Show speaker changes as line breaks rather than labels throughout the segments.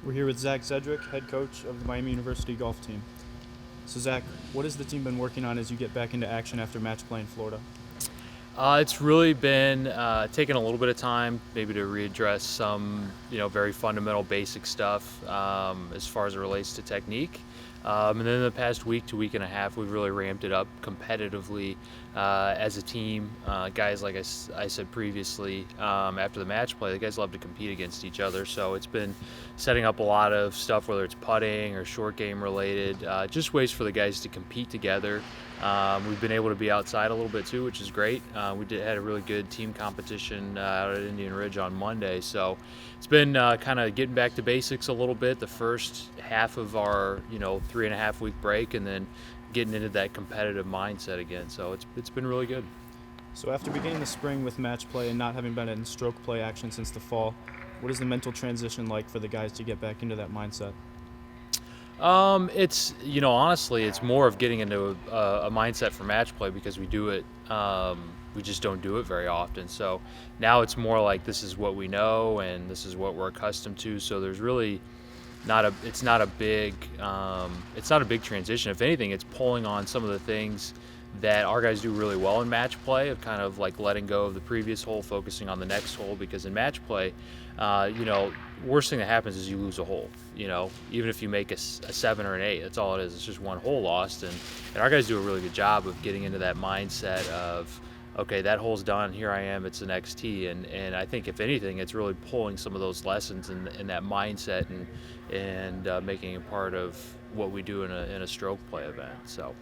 We're here with Zach Zedrick, head coach of the Miami University golf team. So Zach, what has the team been working on as you get back into action after match play in Florida?
It's really been taking a little bit of time, maybe to readdress some, very fundamental, basic stuff as far as it relates to technique. And then in the past week to week and a half, we've really ramped it up competitively as a team. Guys, like I said previously, after the match play, the guys love to compete against each other. So it's been setting up a lot of stuff, whether it's putting or short game related, just ways for the guys to compete together. We've been able to be outside a little bit too, which is great. We had a really good team competition out at Indian Ridge on Monday, so it's been kind of getting back to basics a little bit. The first half of our 3.5 week break, and then getting into that competitive mindset again. So it's been really good.
So after beginning the spring with match play and not having been in stroke play action since the fall, what is the mental transition like for the guys to get back into that mindset?
It's honestly, it's more of getting into a mindset for match play because we do it. We just don't do it very often. So now it's more like this is what we know and this is what we're accustomed to. So there's really it's not a big transition. If anything, it's pulling on some of the things that our guys do really well in match play, of kind of like letting go of the previous hole, focusing on the next hole. Because in match play, worst thing that happens is you lose a hole. Even if you make a 7 or an 8, that's all it is. It's just one hole lost, and our guys do a really good job of getting into that mindset of, okay, that hole's done, here I am, it's the next tee. And I think if anything, it's really pulling some of those lessons in that mindset and making it part of what we do in a stroke play event. So.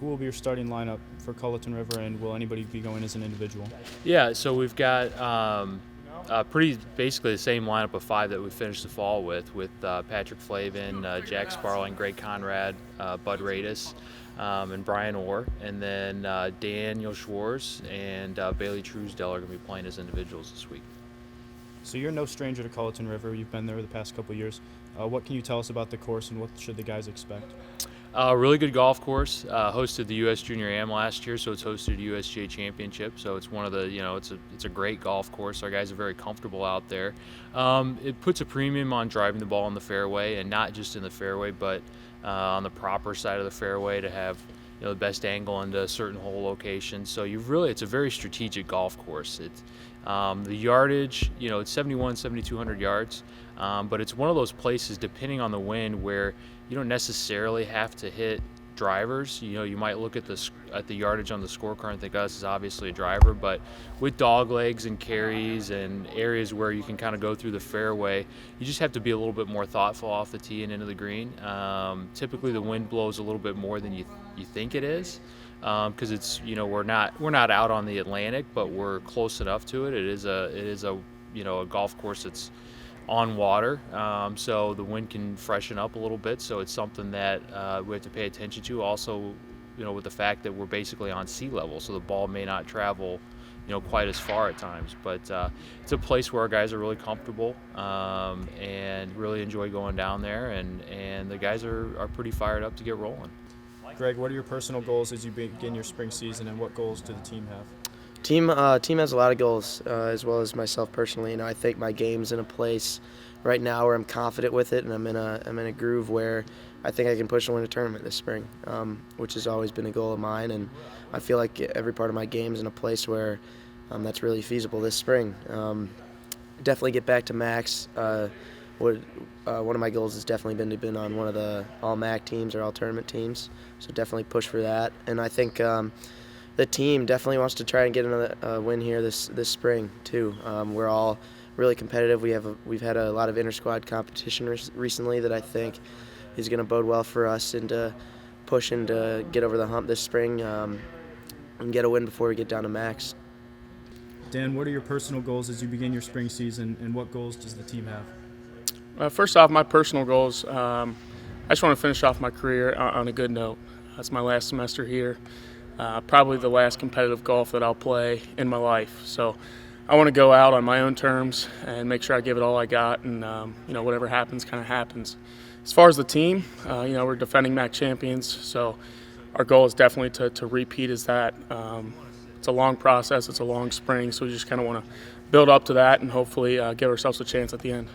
Who will be your starting lineup for Culleton River, and will anybody be going as an individual?
Yeah, so we've got pretty basically the same lineup of 5 that we finished the fall with Patrick Flavin, Jack Sparling, Greg Conrad, Bud Radis, and Brian Orr. And then Daniel Schwartz and Bailey Truesdell are going to be playing as individuals this week.
So you're no stranger to Culleton River. You've been there the past couple of years. What can you tell us about the course, and what should the guys expect?
Really good golf course. Hosted the U.S. Junior Am last year, so it's hosted a USGA championship. So it's one of the, it's a great golf course. Our guys are very comfortable out there. It puts a premium on driving the ball in the fairway, and not just in the fairway, but on the proper side of the fairway to have the best angle into certain hole locations. So it's a very strategic golf course. It's the yardage, it's 7,200 yards, but it's one of those places, depending on the wind, where you don't necessarily have to hit drivers. You might look at the yardage on the scorecard and think, oh, this is obviously a driver, but with dog legs and carries and areas where you can kind of go through the fairway, you just have to be a little bit more thoughtful off the tee and into the green. Typically the wind blows a little bit more than you think it is, because it's we're not out on the Atlantic, but we're close enough to it. It is a golf course that's on water, so the wind can freshen up a little bit. So it's something that we have to pay attention to. Also, with the fact that we're basically on sea level, so the ball may not travel, quite as far at times. But it's a place where our guys are really comfortable and really enjoy going down there, and the guys are pretty fired up to get rolling.
Greg, what are your personal goals as you begin your spring season, and what goals do the team have?
Team has a lot of goals, as well as myself personally. I think my game's in a place right now where I'm confident with it, and I'm in a groove where I think I can push and win a tournament this spring, which has always been a goal of mine. And I feel like every part of my game's in a place where that's really feasible this spring. Definitely get back to max. One of my goals has definitely been to be on one of the all-MAC teams or all-tournament teams, so definitely push for that. And I think the team definitely wants to try and get another win here this spring too. We're all really competitive. We've had a lot of inter-squad competition recently that I think is going to bode well for us, and to push and to get over the hump this spring and get a win before we get down to max.
Dan, what are your personal goals as you begin your spring season, and what goals does the team have?
First off, my personal goals, I just want to finish off my career on a good note. That's my last semester here. Probably the last competitive golf that I'll play in my life. So I want to go out on my own terms and make sure I give it all I got, and whatever happens kind of happens. As far as the team, we're defending MAC champions, so our goal is definitely to repeat as that. It's a long process, it's a long spring, so we just kind of want to build up to that and hopefully give ourselves a chance at the end.